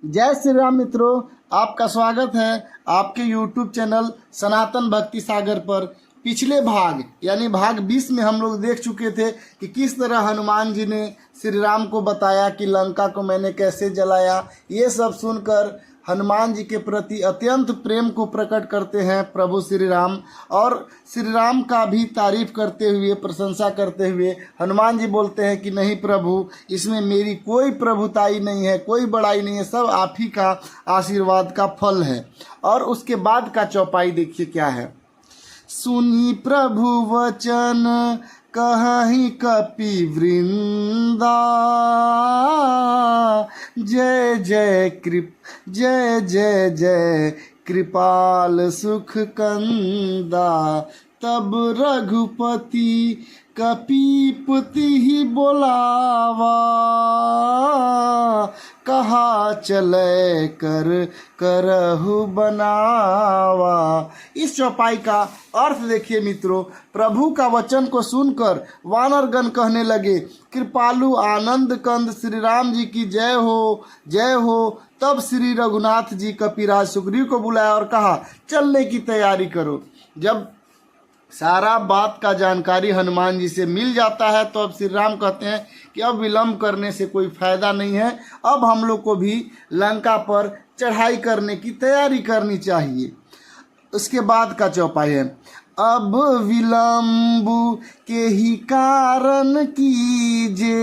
जय श्री राम मित्रों, आपका स्वागत है आपके YouTube चैनल सनातन भक्ति सागर पर। पिछले भाग यानी भाग 20 में हम लोग देख चुके थे कि किस तरह हनुमान जी ने श्री राम को बताया कि लंका को मैंने कैसे जलाया। ये सब सुनकर हनुमान जी के प्रति अत्यंत प्रेम को प्रकट करते हैं प्रभु श्री राम, और श्री राम का भी तारीफ करते हुए, प्रशंसा करते हुए हनुमान जी बोलते हैं कि नहीं प्रभु, इसमें मेरी कोई प्रभुताई नहीं है, कोई बड़ाई नहीं है, सब आप ही का आशीर्वाद का फल है। और उसके बाद का चौपाई देखिए क्या है। सुनी प्रभु वचन कहीं कपि वृंदा, जय जय कृपाल सुख कंदा। तब रघुपति कपीपति ही बोलावा, कहा चले कर करहु बनावा। इस चौपाई का अर्थ देखिए मित्रों। प्रभु का वचन को सुनकर वानरगण कहने लगे, कृपालु आनंद कंद श्री राम जी की जय हो, जय हो। तब श्री रघुनाथ जी कपिराज सुग्रीव को बुलाया और कहा चलने की तैयारी करो। जब सारा बात का जानकारी हनुमान जी से मिल जाता है तो अब श्री राम कहते हैं कि अब विलंब करने से कोई फायदा नहीं है, अब हम लोग को भी लंका पर चढ़ाई करने की तैयारी करनी चाहिए। उसके बाद का चौपाई है, अब विलंब के ही कारण कीजे,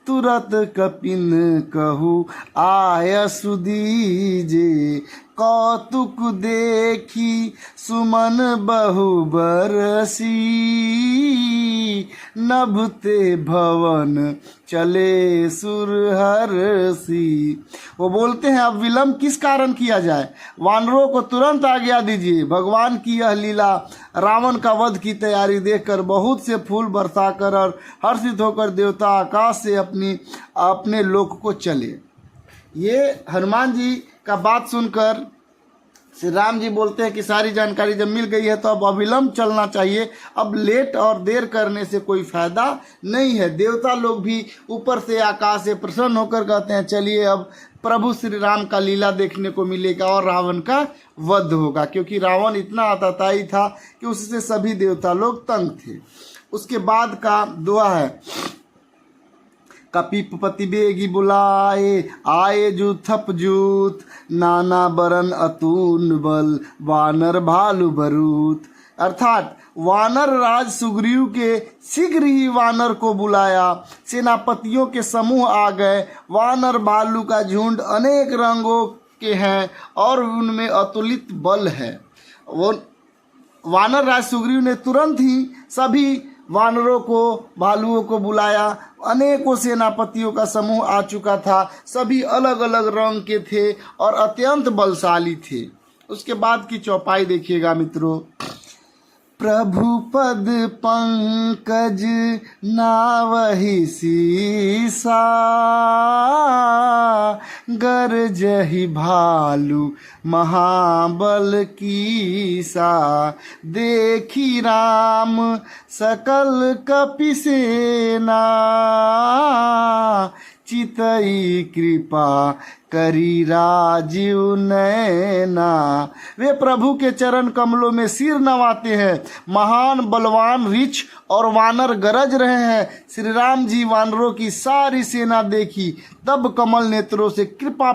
तुरत कपिन कहू आय सुदीजे। कौतुक देखी सुमन बहु बरसी, नभते भवन चले सुरहरसी। वो बोलते हैं अब विलंब किस कारण किया जाए, वानरों को तुरंत आज्ञा दीजिए। भगवान की यह लीला रावण का वध की तैयारी देखकर बहुत से फूल बरसाकर और हर्षित होकर देवता आकाश से अपने लोक को चले। ये हनुमान जी का बात सुनकर श्री राम जी बोलते हैं कि सारी जानकारी जब मिल गई है तो अब अविलंब चलना चाहिए, अब लेट और देर करने से कोई फायदा नहीं है। देवता लोग भी ऊपर से आकाश से प्रसन्न होकर कहते हैं चलिए अब प्रभु श्री राम का लीला देखने को मिलेगा और रावण का वध होगा, क्योंकि रावण इतना आतताई था कि उससे सभी देवता लोग तंग थे। उसके बाद का दुआ है, कपीपति बेगी बुलाए, आए जूथप जूथ, नाना बरन अतुन बल, वानर भालू भरूत। अर्थात वानर राज सुग्रीव के शीघ्र ही वानर को बुलाया, सेनापतियों के समूह आ गए। वानर भालू का झुंड अनेक रंगों के हैं और उनमें अतुलित बल है। वो वानर राज सुग्रीव ने तुरंत ही सभी वानरों को, भालुओं को बुलाया। अनेकों सेनापतियों का समूह आ चुका था, सभी अलग अलग रंग के थे और अत्यंत बलशाली थे। उसके बाद की चौपाई देखिएगा मित्रों। प्रभु पद पंकज नावहि सीसा, गरजहि भालू महाबल कीसा। देखी राम सकल कपि सेना, चितई कृपा करी राजीव नैना। वे प्रभु के चरण कमलों में सिर नवाते हैं। महान बलवान ऋछ और वानर गरज रहे हैं। श्री राम जी वानरों की सारी सेना देखी, तब कमल नेत्रों से कृपा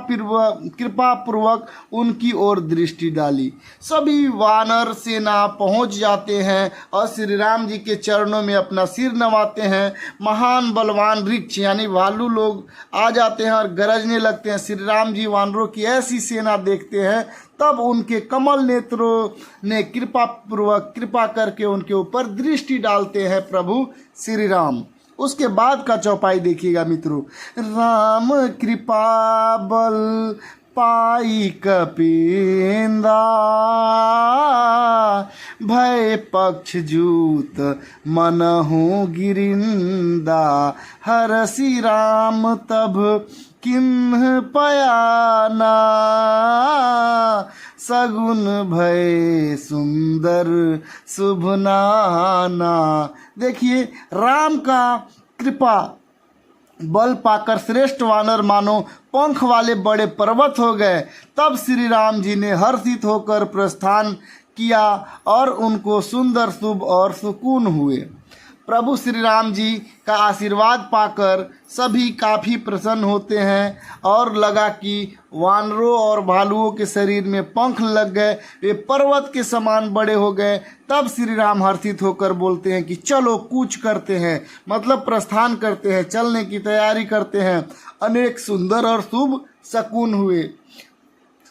पूर्वक उनकी ओर दृष्टि डाली। सभी वानर सेना पहुंच जाते हैं और श्री राम जी के चरणों में अपना सिर नवाते हैं। महान बलवान ऋक्ष यानी भालू लोग आ जाते हैं और गरजने लगते हैं। श्री राम जी वानरों की ऐसी सेना देखते हैं, तब उनके कमल नेत्रों ने कृपा करके उनके ऊपर दृष्टि डालते हैं प्रभु श्री राम। उसके बाद का चौपाई देखिएगा मित्रों। राम कृपा बल पाई कपिंदा, भय पक्ष जूत मनहु गिरिंदा। हरसि राम तब किन्ह पयाना, सगुन भय सुंदर शुभ नाना। देखिए राम का कृपा बल पाकर श्रेष्ठ वानर मानो पंख वाले बड़े पर्वत हो गए। तब श्री राम जी ने हर्षित होकर प्रस्थान किया और उनको सुंदर शुभ और सुकून हुए। प्रभु श्री राम जी का आशीर्वाद पाकर सभी काफ़ी प्रसन्न होते हैं और लगा कि वानरों और भालुओं के शरीर में पंख लग गए, वे पर्वत के समान बड़े हो गए। तब श्री राम हर्षित होकर बोलते हैं कि चलो कूच करते हैं, मतलब प्रस्थान करते हैं, चलने की तैयारी करते हैं। अनेक सुंदर और शुभ शकुन हुए।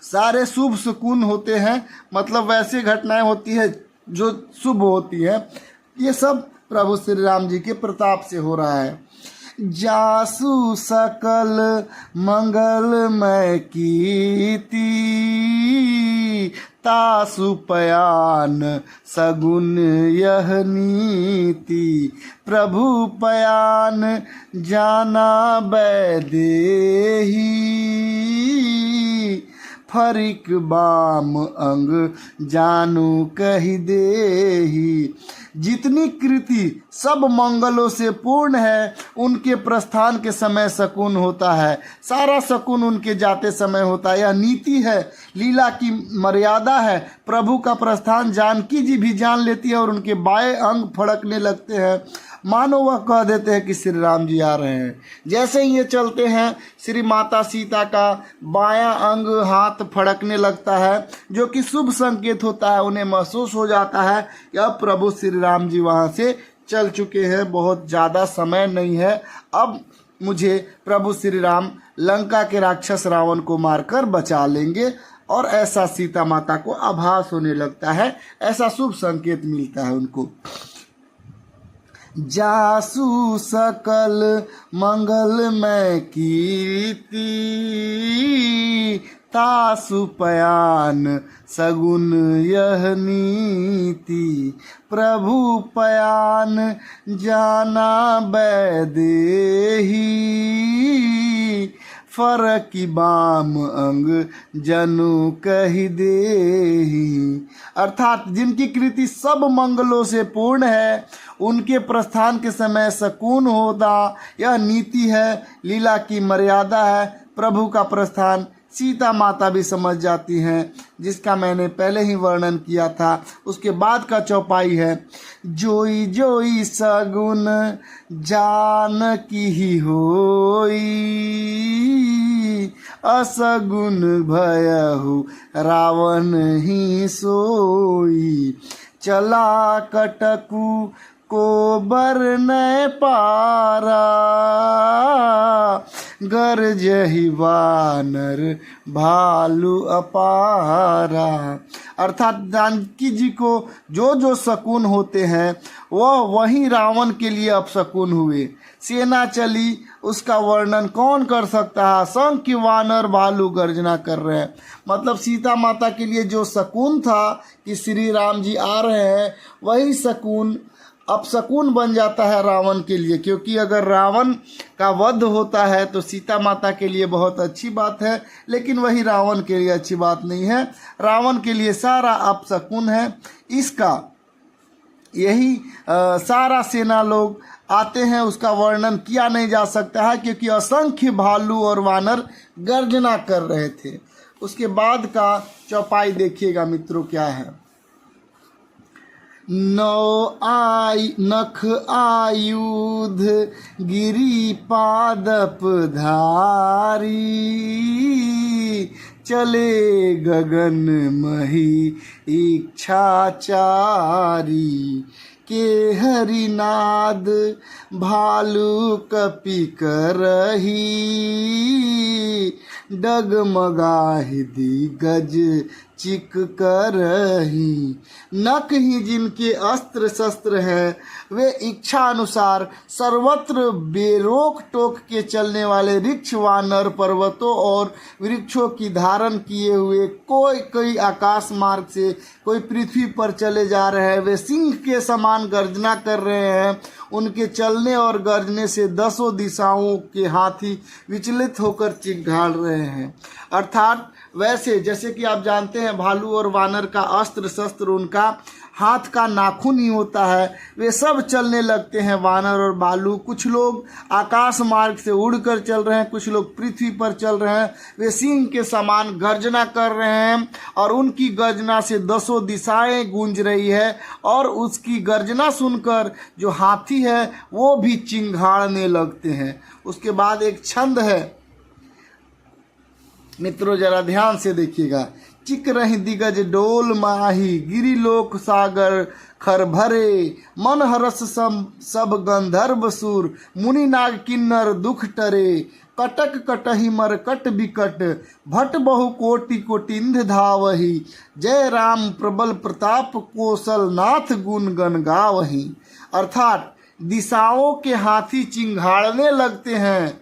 सारे शुभ शकुन होते हैं, मतलब वैसी घटनाएं होती है जो शुभ होती है। ये सब प्रभु श्री राम जी के प्रताप से हो रहा है। जासु सकल मंगलमय कीर्ति, तासु पयान सगुन यह नीति। प्रभु पयान जाना बैदेही, फरिक बाम अंग जानू कहि देही। जितनी कृति सब मंगलों से पूर्ण है, उनके प्रस्थान के समय शकुन होता है, सारा शकुन उनके जाते समय होता है। यह नीति है, लीला की मर्यादा है। प्रभु का प्रस्थान जानकी जी भी जान लेती है और उनके बाएं अंग फड़कने लगते हैं, मानो वह कह देते हैं कि श्री राम जी आ रहे हैं। जैसे ही ये चलते हैं, श्री माता सीता का बायां अंग हाथ फड़कने लगता है, जो कि शुभ संकेत होता है। उन्हें महसूस हो जाता है कि अब प्रभु श्री राम जी वहाँ से चल चुके हैं, बहुत ज़्यादा समय नहीं है, अब मुझे प्रभु श्री राम लंका के राक्षस रावण को मारकर बचा लेंगे। और ऐसा सीता माता को आभास होने लगता है, ऐसा शुभ संकेत मिलता है उनको। जासु सकल मंगलमय कीर्ति, तासु पयान सगुन यह नीति। प्रभु पयान जाना बैदेही, फरकी बाम अंग जनु कहि देही। अर्थात जिनकी कृति सब मंगलों से पूर्ण है, उनके प्रस्थान के समय शकुन होना यह नीति है, लीला की मर्यादा है। प्रभु का प्रस्थान सीता माता भी समझ जाती हैं, जिसका मैंने पहले ही वर्णन किया था। उसके बाद का चौपाई है, जोई जोई सगुन जानकी ही होई, असगुन भयहु रावण ही सोई। चला कटकु को बरन पारा, गरजहि वानर भालू अपारा। अर्थात जानकी जी को जो जो शकुन होते हैं, वह वही रावण के लिए अपशकुन हुए। सेना चली, उसका वर्णन कौन कर सकता है। असंख्य वानर भालू गर्जना कर रहे हैं, मतलब सीता माता के लिए जो शकुन था कि श्री राम जी आ रहे हैं, वही शकुन अपशकुन बन जाता है रावण के लिए। क्योंकि अगर रावण का वध होता है तो सीता माता के लिए बहुत अच्छी बात है, लेकिन वही रावण के लिए अच्छी बात नहीं है। रावण के लिए सारा अपशकुन है। इसका यही सारा सेना लोग आते हैं, उसका वर्णन किया नहीं जा सकता है, क्योंकि असंख्य भालू और वानर गर्जना कर रहे थे। उसके बाद का चौपाई देखिएगा मित्रों क्या है। नौ नख आयुध गिरी पादप धारी, चले गगन मही इच्छाचारी। के हरिनाद भालू कपि करही, डगमगाहि दिग्गज चिक करही। नख ही जिनके अस्त्र शस्त्र हैं, वे इच्छा अनुसार सर्वत्र बेरोक टोक के चलने वाले वृक्ष वानर पर्वतों और वृक्षों की धारण किए हुए, कोई आकाश मार्ग से, कोई पृथ्वी पर चले जा रहे हैं। वे सिंह के समान गर्जना कर रहे हैं। उनके चलने और गर्जने से दसों दिशाओं के हाथी विचलित होकर चिंगाड़ रहे हैं। अर्थात वैसे जैसे कि आप जानते हैं हैं भालू और वानर का अस्त्र शस्त्र उनका हाथ का नाखून ही होता है। वे सब चलने लगते हैं वानर और भालू। कुछ लोग आकाश मार्ग से उड़कर चल रहे हैं, कुछ लोग पृथ्वी पर चल रहे हैं। वे सिंह के समान गर्जना कर रहे हैं और उनकी गर्जना से दसों दिशाएं गूंज रही है और उसकी गर्जना सुनकर जो हाथी है वो भी चिंघाड़ने लगते हैं। उसके बाद एक छंद है मित्रों, जरा ध्यान से देखिएगा। चिक रही दिगज डोल माही, गिरी लोक सागर खर भरे, मन हरस सब गंधर्व सुर, मुनि नाग किन्नर दुख टरे, कटक कटहि मर कट विकट, भट बहु कोटि कोटिंध धावही, जय राम प्रबल प्रताप कौशल नाथ गुण गण गावही। अर्थात दिशाओं के हाथी चिंघाड़ने लगते हैं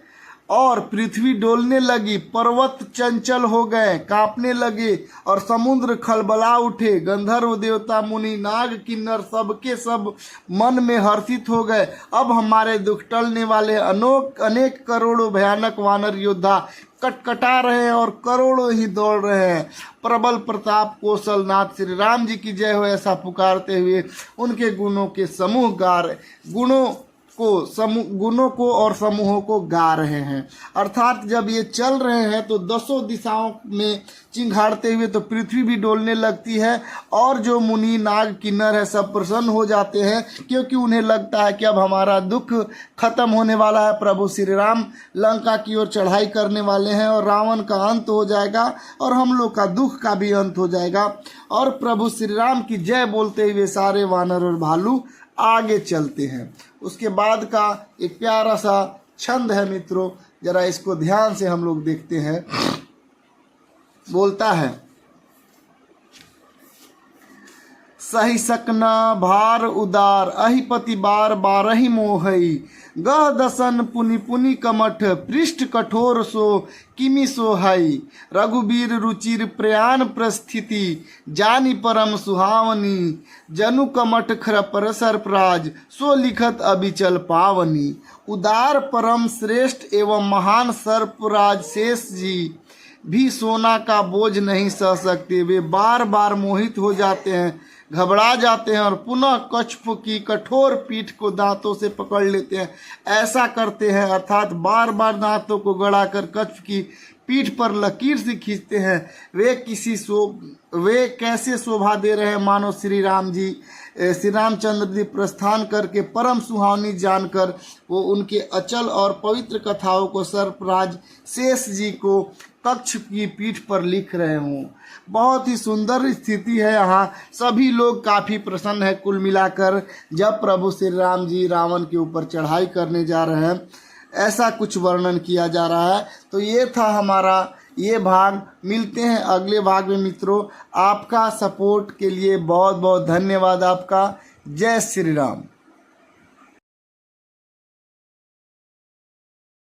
और पृथ्वी डोलने लगी, पर्वत चंचल हो गए, कांपने लगे और समुद्र खलबला उठे। गंधर्व देवता मुनि नाग किन्नर सबके सब मन में हर्षित हो गए। अब हमारे दुख टलने वाले अनेक करोड़ों भयानक वानर योद्धा कटकटा रहे हैं और करोड़ों ही दौड़ रहे हैं। प्रबल प्रताप कौशल नाथ श्री राम जी की जय हो, ऐसा पुकारते हुए उनके गुणों के समूह गुणों को और समूहों को गा रहे हैं। अर्थात जब ये चल रहे हैं तो दसों दिशाओं में चिंघाड़ते हुए तो पृथ्वी भी डोलने लगती है और जो मुनि नाग किन्नर है सब प्रसन्न हो जाते हैं, क्योंकि उन्हें लगता है कि अब हमारा दुख खत्म होने वाला है। प्रभु श्री राम लंका की ओर चढ़ाई करने वाले हैं और रावण का अंत हो जाएगा और हम लोग का दुख का भी अंत हो जाएगा। और प्रभु श्री राम की जय बोलते हुए सारे वानर और भालू आगे चलते हैं। उसके बाद का एक प्यारा सा छंद है मित्रों, जरा इसको ध्यान से हम लोग देखते हैं। बोलता है, सही सकना भार उदार, अहिपति बार बारहि मोहई, गह दसन पुनि पुनि कमठ, पृष्ठ कठोर सो किमि सोहई, रघुबीर रुचिर प्रयाण प्रस्थिति, जानी परम सुहावनी, जनु कमठ खरपर सरप्राज, सो लिखत अबिचल पावनी। उदार परम श्रेष्ठ एवं महान सर्पराज शेष जी भी सोना का बोझ नहीं सह सकते। वे बार बार मोहित हो जाते हैं, घबरा जाते हैं और पुनः कच्छप की कठोर पीठ को दांतों से पकड़ लेते हैं। ऐसा करते हैं अर्थात बार बार दांतों को गड़ाकर कच्छप की पीठ पर लकीर से खींचते हैं। वे कैसे शोभा दे रहे हैं, मानो श्री रामचंद्र जी प्रस्थान करके परम सुहावनी जानकर वो उनके अचल और पवित्र कथाओं को सर्पराज शेष जी को कक्ष की पीठ पर लिख रहे हों। बहुत ही सुंदर स्थिति है यहाँ, सभी लोग काफ़ी प्रसन्न है। कुल मिलाकर जब प्रभु श्री राम जी रावण के ऊपर चढ़ाई करने जा रहे हैं, ऐसा कुछ वर्णन किया जा रहा है। तो ये था हमारा ये भाग। मिलते हैं अगले भाग में मित्रों। आपका सपोर्ट के लिए बहुत बहुत धन्यवाद आपका। जय श्री राम।